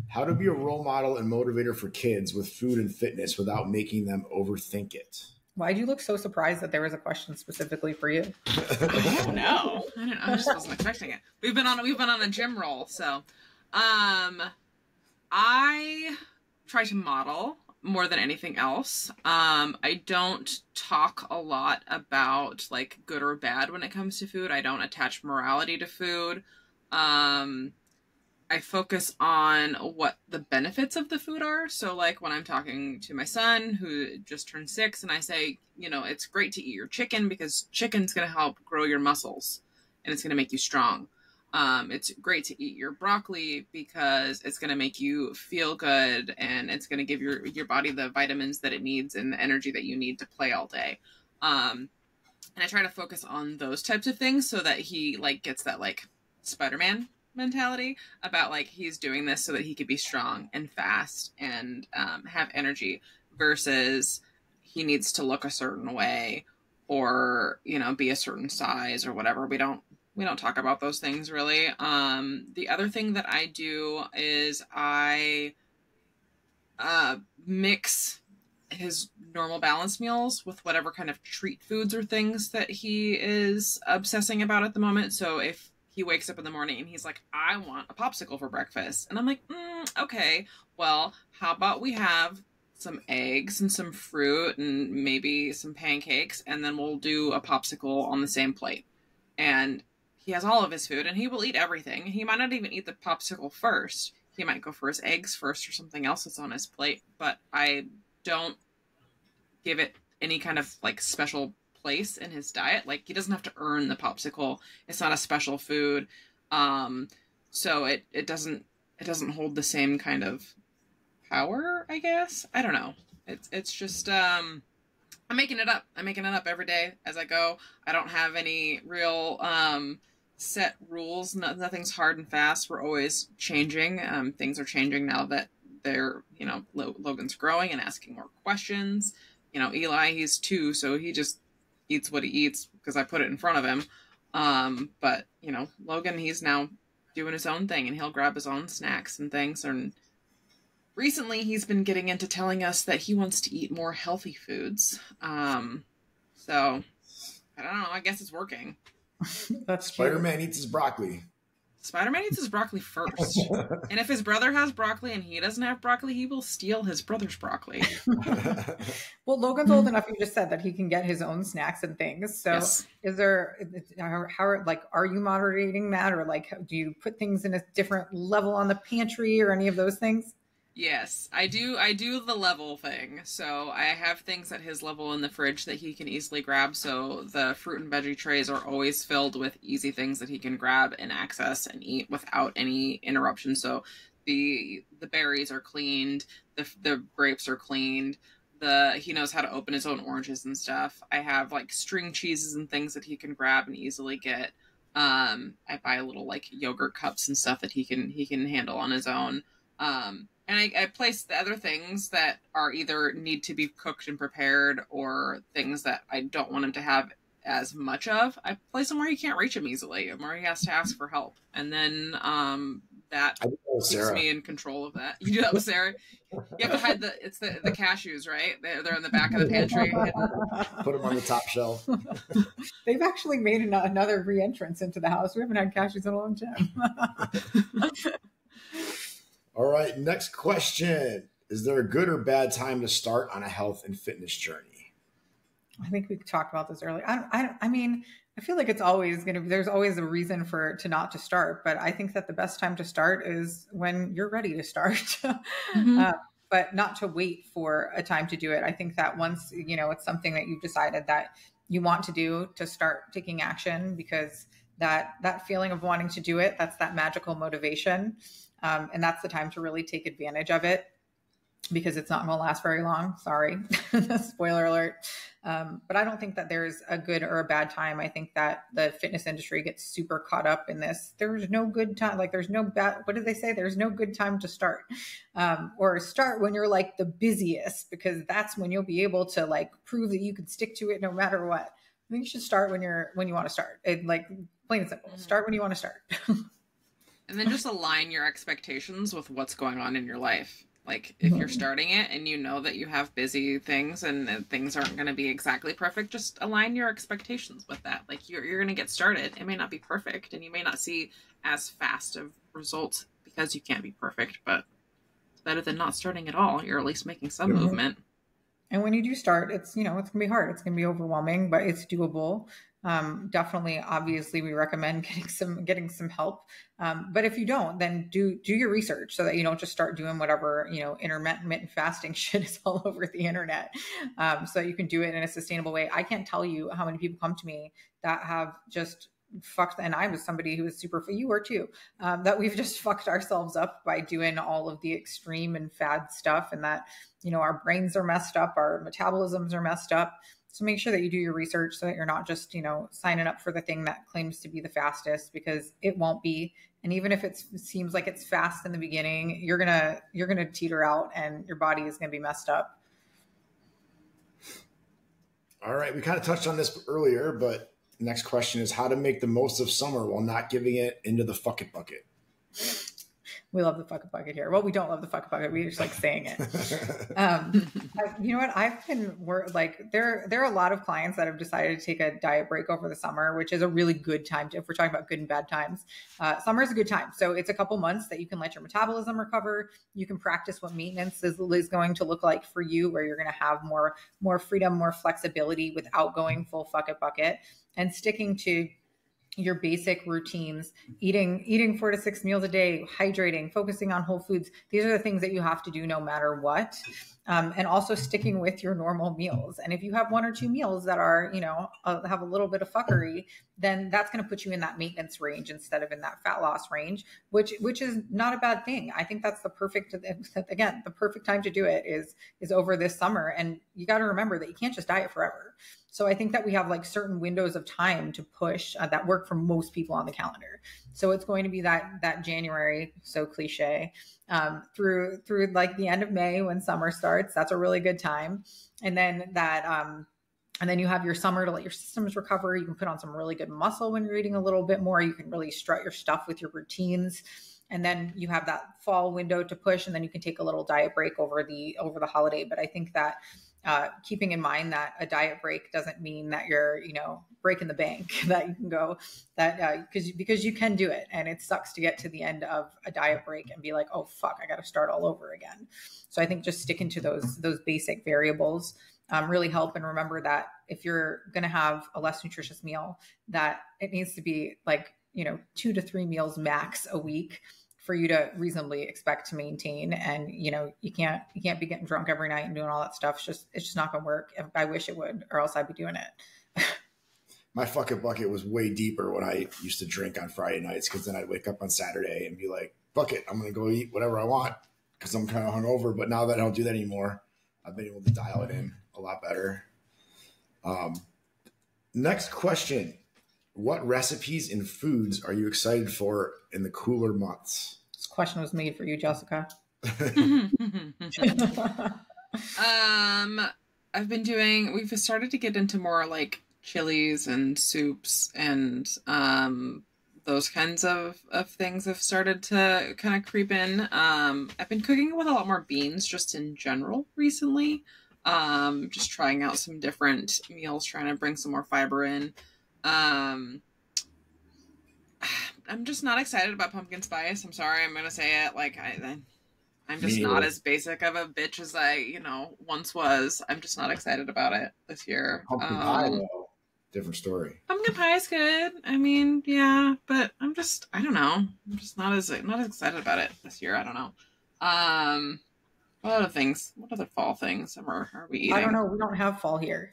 How to be a role model and motivator for kids with food and fitness without making them overthink it. Why do you look so surprised that there was a question specifically for you? I don't know. I just wasn't expecting it. We've been on a gym roll, so I try to model more than anything else. I don't talk a lot about like good or bad when it comes to food. I don't attach morality to food. I focus on what the benefits of the food are. So like when I'm talking to my son who just turned 6 and I say, you know, it's great to eat your chicken because chicken's going to help grow your muscles and it's going to make you strong. It's great to eat your broccoli because it's going to make you feel good and it's going to give your body the vitamins that it needs and the energy that you need to play all day. And I try to focus on those types of things so that he like gets that like Spider-Man mentality about like he's doing this so that he could be strong and fast and have energy versus he needs to look a certain way or, you know, be a certain size or whatever. We don't talk about those things really. The other thing that I do is I mix his normal balanced meals with whatever kind of treat foods or things that he is obsessing about at the moment. So if he wakes up in the morning and he's like, I want a popsicle for breakfast. And I'm like, okay, well, how about we have some eggs and some fruit and maybe some pancakes, and then we'll do a popsicle on the same plate. And he has all of his food and he will eat everything. He might not even eat the popsicle first. He might go for his eggs first or something else that's on his plate, but I don't give it any kind of like special place in his diet. Like he doesn't have to earn the popsicle. It's not a special food. So it doesn't hold the same kind of power, I guess. I don't know. It's just I'm making it up. I'm making it up every day as I go. I don't have any real set rules. Nothing's hard and fast. We're always changing. Things are changing now that they're, you know, Logan's growing and asking more questions. You know, Eli, he's 2, so he just eats what he eats because I put it in front of him. But, you know, Logan, he's now doing his own thing and he'll grab his own snacks and things. And recently he's been getting into telling us that he wants to eat more healthy foods. So I don't know. I guess it's working. That's Spider-Man eats his broccoli. Spider-Man eats his broccoli first. And if his brother has broccoli and he doesn't have broccoli, he will steal his brother's broccoli. Well, Logan's old enough, you just said, that he can get his own snacks and things. So yes. Is there, how, like, are you moderating that? Or like, do you put things in a different level on the pantry or any of those things? Yes, I do the level thing. So I have things at his level in the fridge that he can easily grab. So the fruit and veggie trays are always filled with easy things that he can grab and access and eat without any interruption. So the berries are cleaned, the grapes are cleaned, he knows how to open his own oranges and stuff. I have like string cheeses and things that he can grab and easily get. I buy little like yogurt cups and stuff that he can handle on his own. And I place the other things that are either need to be cooked and prepared or things that I don't want him to have as much of. I place them where he can't reach them easily and where he has to ask for help. And then that keeps me in control of that. You do that with Sarah? You have to hide the cashews, right? They're in the back of the pantry. Put them on the top shelf. They've actually made another re-entrance into the house. We haven't had cashews in a long time. All right, next question. Is there a good or bad time to start on a health and fitness journey? I think we talked about this earlier. I mean, I feel like it's always going to be, there's always a reason not to start, but I think that the best time to start is when you're ready to start, but not to wait for a time to do it. I think that once, you know, it's something that you've decided that you want to do, to start taking action, because that feeling of wanting to do it, that's that magical motivation. And that's the time to really take advantage of it, because it's not going to last very long. Sorry, spoiler alert. But I don't think that there's a good or a bad time. I think that the fitness industry gets super caught up in this. There's no good time. Like there's no bad, what did they say? There's no good time to start, or start when you're like the busiest, because that's when you'll be able to like prove that you can stick to it no matter what. I think you should start when you want to start. It, like plain and simple, start when you want to start. And then just align your expectations with what's going on in your life. Like if you're starting it and you know that you have busy things and things aren't going to be exactly perfect, just align your expectations with that. Like you're going to get started. It may not be perfect and you may not see as fast of results because you can't be perfect, but it's better than not starting at all. You're at least making some movement. And when you do start, it's, it's going to be hard. It's going to be overwhelming, but it's doable. Definitely, obviously, we recommend getting some help. But if you don't, then do your research so that you don't just start doing whatever, intermittent fasting shit is all over the internet. So you can do it in a sustainable way. I can't tell you how many people come to me that have just fucked, and I was somebody who was super, you were too, that we've just fucked ourselves up by doing all of the extreme and fad stuff, and that, our brains are messed up, our metabolisms are messed up. So make sure that you do your research so that you're not just, signing up for the thing that claims to be the fastest, because it won't be. And even if it seems like it's fast in the beginning, you're gonna teeter out and your body is gonna be messed up. All right, we kind of touched on this earlier, but next question is how to make the most of summer while not giving it into the fuck it bucket. We love the fuck it bucket here. Well, we don't love the fuck it bucket. We just like saying it. You know what? There are a lot of clients that have decided to take a diet break over the summer, which is a really good time if we're talking about good and bad times. Summer is a good time. So it's a couple months that you can let your metabolism recover. You can practice what maintenance is going to look like for you, where you're going to have more freedom, more flexibility without going full fuck it bucket, and sticking to your basic routines, eating 4 to 6 meals a day, hydrating, focusing on whole foods. These are the things that you have to do no matter what. And also sticking with your normal meals. And if you have 1 or 2 meals that are, have a little bit of fuckery, then that's going to put you in that maintenance range instead of in that fat loss range, which is not a bad thing. I think that's the perfect time to do it is over this summer. And you got to remember that you can't just diet forever. So I think that we have like certain windows of time to push that work for most people on the calendar. So it's going to be that January, so cliche, through like the end of May when summer starts. That's a really good time. And then and then you have your summer to let your systems recover. You can put on some really good muscle when you're eating a little bit more. You can really strut your stuff with your routines. And then you have that fall window to push, and then you can take a little diet break over the holiday. But I think that keeping in mind that a diet break doesn't mean that you're, breaking the bank, that you can go because you can do it. And it sucks to get to the end of a diet break and be like, oh, fuck, I got to start all over again. So I think just sticking to those basic variables really help. And remember that if you're going to have a less nutritious meal, that it needs to be like, 2 to 3 meals max a week for you to reasonably expect to maintain. And, you can't be getting drunk every night and doing all that stuff. It's just not going to work. I wish it would, or else I'd be doing it. My fuck it bucket was way deeper when I used to drink on Friday nights, because then I'd wake up on Saturday and be like, fuck it, I'm going to go eat whatever I want because I'm kind of hungover. But now that I don't do that anymore, I've been able to dial it in a lot better. Next question. What recipes and foods are you excited for in the cooler months? This question was made for you, Jessica. We've started to get into more like chilies and soups and those kinds of things have started to kind of creep in. I've been cooking with a lot more beans just in general recently. Just trying out some different meals, trying to bring some more fiber in. I'm just not excited about pumpkin spice. I'm sorry, I'm gonna say it. Like I'm just not as basic of a bitch as I, once was. I'm just not excited about it this year. Pumpkin pie, though, different story. Pumpkin pie is good. I mean, yeah, but I don't know. I'm just not as excited about it this year. I don't know. What other fall things are we eating? I don't know. We don't have fall here.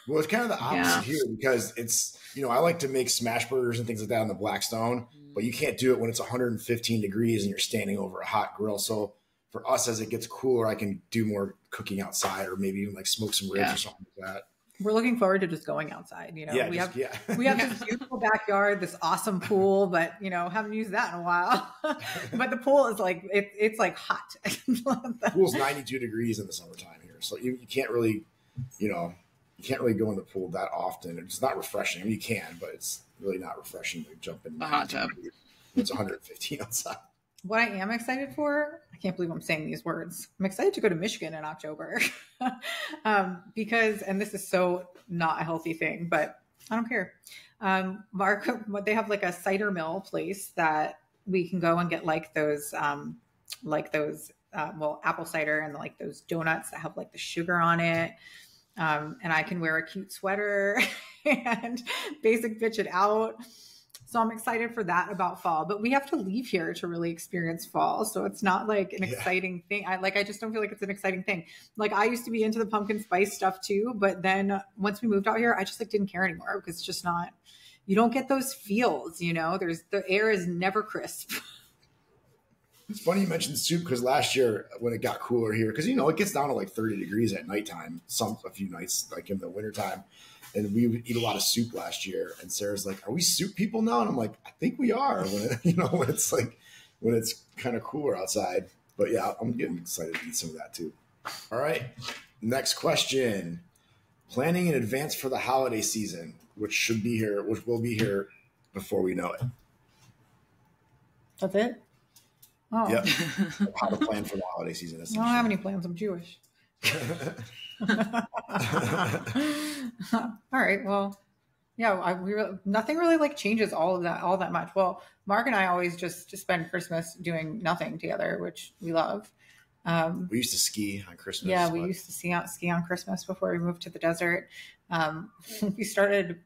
Well, it's kind of the opposite here, because it's, I like to make smash burgers and things like that on the Blackstone, but you can't do it when it's 115 degrees and you're standing over a hot grill. So for us, as it gets cooler, I can do more cooking outside, or maybe even like smoke some ribs or something like that. We're looking forward to just going outside. We have this beautiful backyard, this awesome pool, but haven't used that in a while. But the pool is like it's like hot. The pool's 92 degrees in the summertime here, so you can't really, you can't really go in the pool that often. It's not refreshing. I mean, you can, but it's really not refreshing to jump in the hot tub. It's 115 outside. What I am excited for, I can't believe I'm saying these words. I'm excited to go to Michigan in October because, and this is so not a healthy thing, but I don't care. They have like a cider mill place that we can go and get like those apple cider and like those donuts that have like the sugar on it. And I can wear a cute sweater and basic bitch it out. So I'm excited for that about fall, but we have to leave here to really experience fall. So it's not like an exciting thing. I just don't feel like it's an exciting thing. Like I used to be into the pumpkin spice stuff too, but then once we moved out here, I just like didn't care anymore because it's just not, you don't get those feels, you know, the air is never crisp. It's funny you mentioned soup because last year when it got cooler here, because, you know, it gets down to like 30 degrees at nighttime, a few nights, like in the wintertime. And we would eat a lot of soup last year. And Sarah's like, are we soup people now? And I'm like, I think we are when it's kind of cooler outside. But yeah, I'm getting excited to eat some of that too. All right. Next question. Planning in advance for the holiday season, which will be here before we know it. That's it? Oh. Yep. How to plan for the holiday season. I don't have any plans. I'm Jewish. All right. Well, yeah, nothing really like changes all that much. Well, Mark and I always just spend Christmas doing nothing together, which we love. We used to ski on Christmas. Yeah, we used to ski on Christmas before we moved to the desert. We started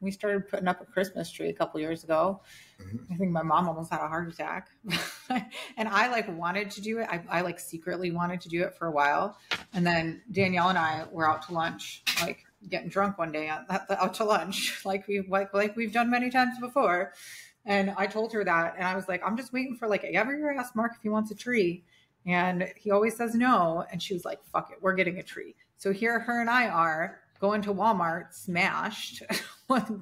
putting up a Christmas tree a couple years ago. Mm-hmm. I think my mom almost had a heart attack. And I like wanted to do it. I like secretly wanted to do it for a while. And then Danielle and I were out to lunch, like getting drunk one day out to lunch, like we've done many times before. And I told her that, and I was like, I'm just waiting for like, ever you ask Mark if he wants a tree? And he always says no. And she was like, fuck it, we're getting a tree. So here her and I are going to Walmart smashed,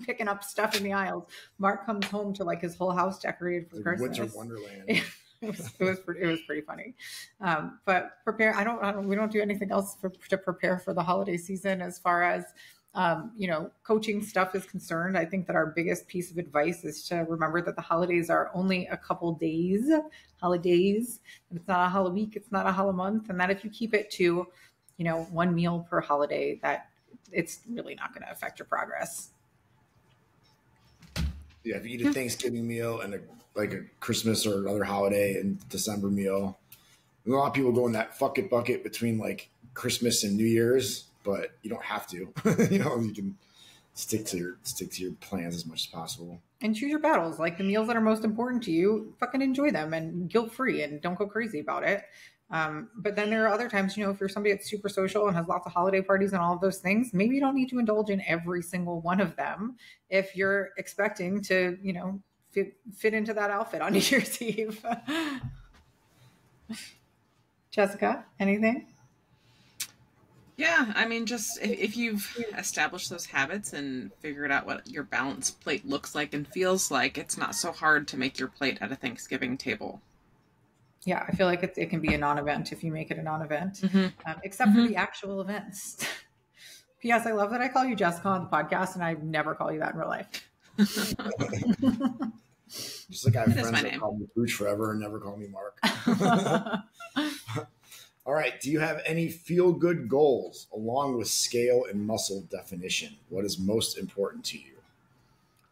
picking up stuff in the aisles. Mark comes home to like his whole house decorated for Christmas. Winter Wonderland. It was pretty funny. But we don't do anything else to prepare for the holiday season as far as, coaching stuff is concerned. I think that our biggest piece of advice is to remember that the holidays are only a couple days, holidays. It's not a holiday week. It's not a holiday month. And that if you keep it to, one meal per holiday, that it's really not going to affect your progress. Yeah. If you eat a Thanksgiving meal and a Christmas or another holiday and December meal, a lot of people go in that fuck it bucket between like Christmas and New Year's. But you don't have to, you can stick to your plans as much as possible. And choose your battles. Like the meals that are most important to you, fucking enjoy them and guilt-free and don't go crazy about it. But then there are other times, if you're somebody that's super social and has lots of holiday parties and all of those things, maybe you don't need to indulge in every single one of them if you're expecting to, fit into that outfit on New Year's Eve. Jessica, anything? Yeah, I mean, just if you've established those habits and figured out what your balanced plate looks like and feels like, it's not so hard to make your plate at a Thanksgiving table. Yeah, I feel like it can be a non-event if you make it a non-event, except for the actual events. P.S. I love that I call you Jessica on the podcast and I never call you that in real life. Just like I have friends that call me Pooch forever and never call me Mark. All right. Do you have any feel-good goals along with scale and muscle definition? What is most important to you?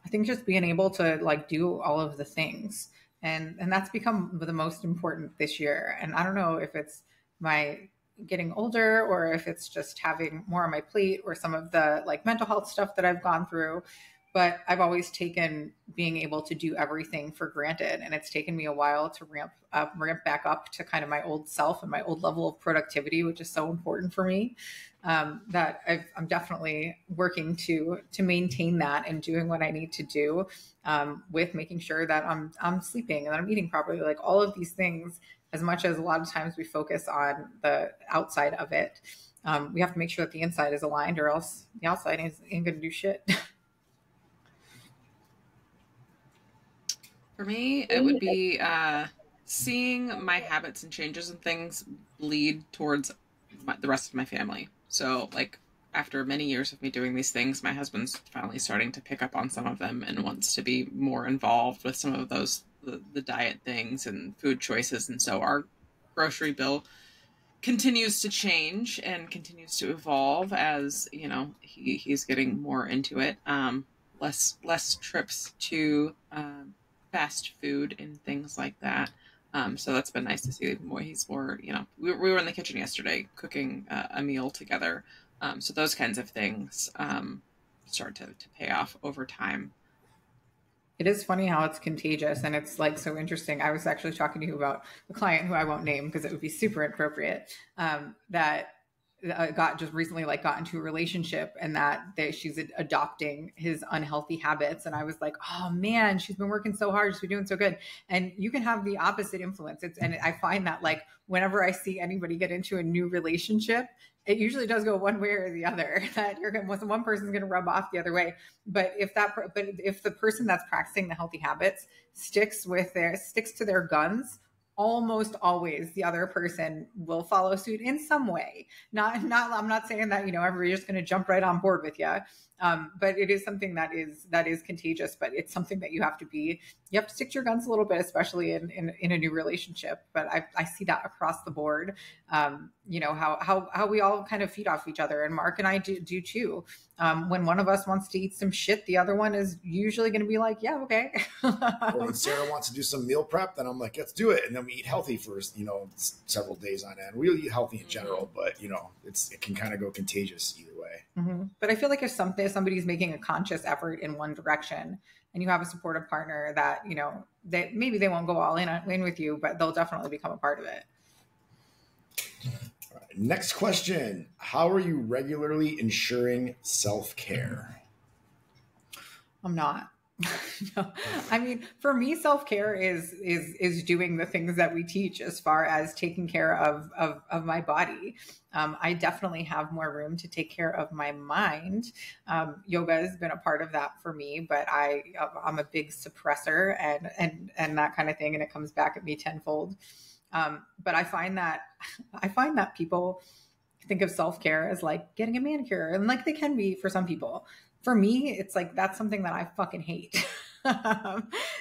I think just being able to like do all of the things. And that's become the most important this year. And I don't know if it's my getting older or if it's just having more on my plate or some of the like mental health stuff that I've gone through. But I've always taken being able to do everything for granted. And it's taken me a while to ramp back up to kind of my old self and my old level of productivity, which is so important for me. That I'm definitely working to maintain that and doing what I need to do with making sure that I'm sleeping and that I'm eating properly. Like all of these things, as much as a lot of times we focus on the outside of it, we have to make sure that the inside is aligned or else the outside ain't going to do shit. For me, it would be seeing my habits and changes and things lead towards the rest of my family. So, like, after many years of me doing these things, my husband's finally starting to pick up on some of them and wants to be more involved with some of those, the diet things and food choices. And so our grocery bill continues to change and continues to evolve as, he's getting more into it. Less trips to fast food and things like that. So that's been nice to see. He's more, we were in the kitchen yesterday cooking a meal together. So those kinds of things start to pay off over time. It is funny how it's contagious, and it's like so interesting. I was actually talking to you about a client who I won't name because it would be super inappropriate, that got just recently got into a relationship, and that she's adopting his unhealthy habits. And I was like, oh man, she's been working so hard, she's been doing so good. And you can have the opposite influence. And I find that whenever I see anybody get into a new relationship, it usually does go one way or the other, that one person's going to rub off the other way. But if the person that's practicing the healthy habits sticks to their guns, almost always the other person will follow suit in some way. I'm not saying that, everybody's just going to jump right on board with you. But it is something that is contagious, but it's something that you have to stick to your guns a little bit, especially in a new relationship. But I see that across the board. How we all kind of feed off each other, and Mark and I do too. When one of us wants to eat some shit, the other one is usually going to be like, yeah, okay. Or when Sarah wants to do some meal prep, then I'm like, let's do it. And then we eat healthy for, several days on end. We'll eat healthy in general, but it can kind of go contagious either way. Mm-hmm. But I feel like if somebody's making a conscious effort in one direction, and you have a supportive partner that, that maybe they won't go all in with you, but they'll definitely become a part of it. All right, next question. How are you regularly ensuring self-care? I'm not. No. I mean, for me, self-care is doing the things that we teach as far as taking care of my body. I definitely have more room to take care of my mind. Yoga has been a part of that for me, but I'm a big suppressor and that kind of thing. And it comes back at me tenfold. But I find that people think of self-care as getting a manicure, and they can be for some people. For me, it's that's something that I fucking hate.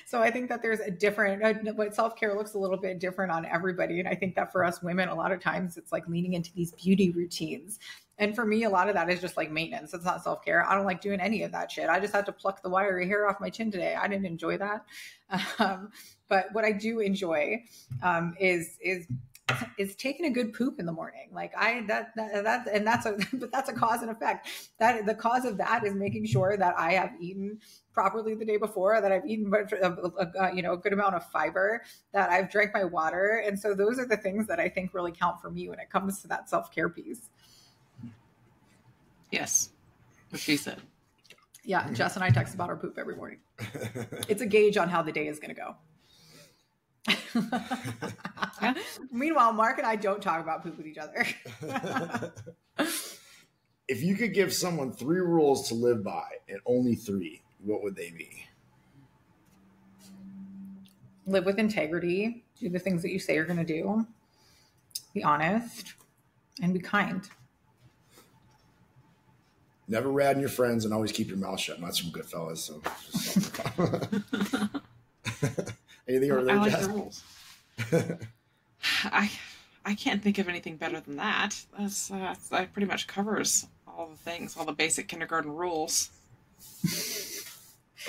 So I think that there's a different, but self-care looks a little bit different on everybody. And I think that for us women, a lot of times it's leaning into these beauty routines. And for me, a lot of that is just maintenance. It's not self-care. I don't like doing any of that shit. I just had to pluck the wiry hair off my chin today. I didn't enjoy that. But what I do enjoy is taking a good poop in the morning. But that's a cause and effect. That the cause of that is making sure that I have eaten properly the day before, that I've eaten a good amount of fiber, that I've drank my water. And so those are the things that I think really count for me when it comes to that self-care piece. Yes. What she said. Yeah. Jess and I text about our poop every morning. It's a gauge on how the day is going to go. Meanwhile, Mark and I don't talk about poop with each other. If you could give someone 3 rules to live by, and only 3, what would they be? Live with integrity. Do the things that you say you're going to do. Be honest. And be kind. Never rat on your friends, and always keep your mouth shut. That's from Goodfellas. So. Anything over there, Jess? The rules. I can't think of anything better than that. That pretty much covers all the things, all the basic kindergarten rules.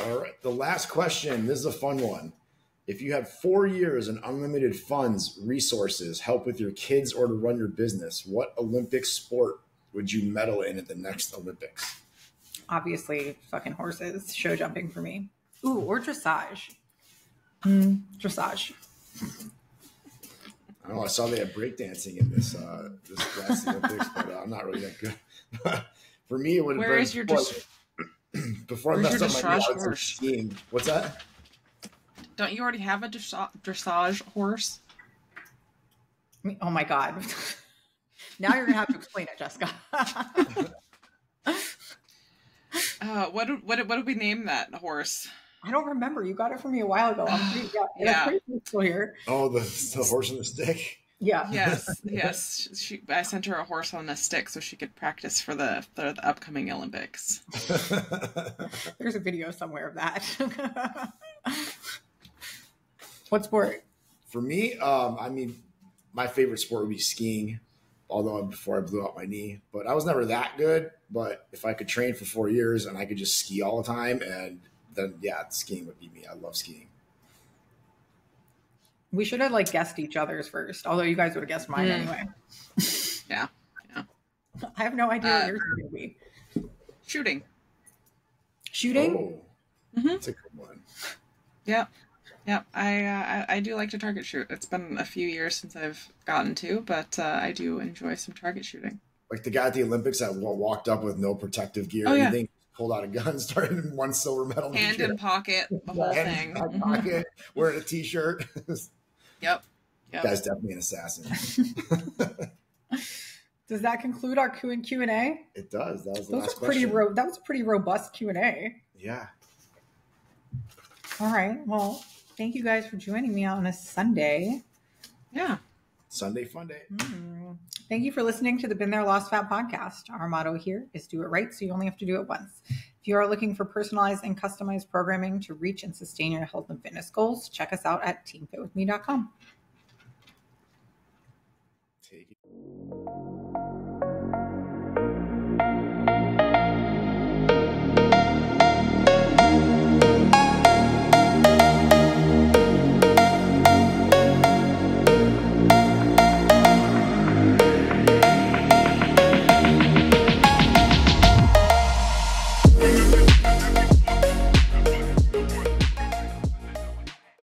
All right. The last question. This is a fun one. If you had 4 years and unlimited funds, resources, help with your kids, or to run your business, what Olympic sport would you medal in at the next Olympics? Obviously, fucking horses. Show jumping for me. Ooh, or dressage. Dressage. I don't know. I saw they had breakdancing in this last Olympics, but I'm not really that good. For me, it would have been. Where is your before I messed up my knee, skiing. What's that? Don't you already have a dressage horse? Oh my God. Now you're gonna have to explain it, Jessica. What did we name that horse? I don't remember. You got it from me a while ago. Yeah. Pretty useful here. Oh, the horse and the stick. Yeah. Yes. I sent her a horse on a stick so she could practice for the upcoming Olympics. There's a video somewhere of that. What sport? For me, I mean, my favorite sport would be skiing. Although before I blew out my knee, but I was never that good. But if I could train for 4 years and I could just ski all the time, and then skiing would be me. I love skiing. We should have like guessed each other's first, although you guys would have guessed mine anyway. Yeah. I have no idea what yours is going to be. Shooting. Shooting? Oh, that's a good one. Yep. I do like to target shoot. It's been a few years since I've gotten to, but I do enjoy some target shooting. Like the guy at the Olympics that walked up with no protective gear or anything, pulled out a gun, started in one silver medal. Hand in pocket, the whole thing. Hand pocket, wearing a t-shirt. Yep. Guy's definitely an assassin. Does that conclude our Q&A? It does. That was the last question. That was a pretty robust Q&A. Yeah. All right. Well, thank you guys for joining me on a Sunday. Yeah. Sunday fun day. Thank you for listening to the Been There Lost Fat podcast. Our motto here is do it right, so you only have to do it once. If you are looking for personalized and customized programming to reach and sustain your health and fitness goals, check us out at teamfitwithme.com. Take it.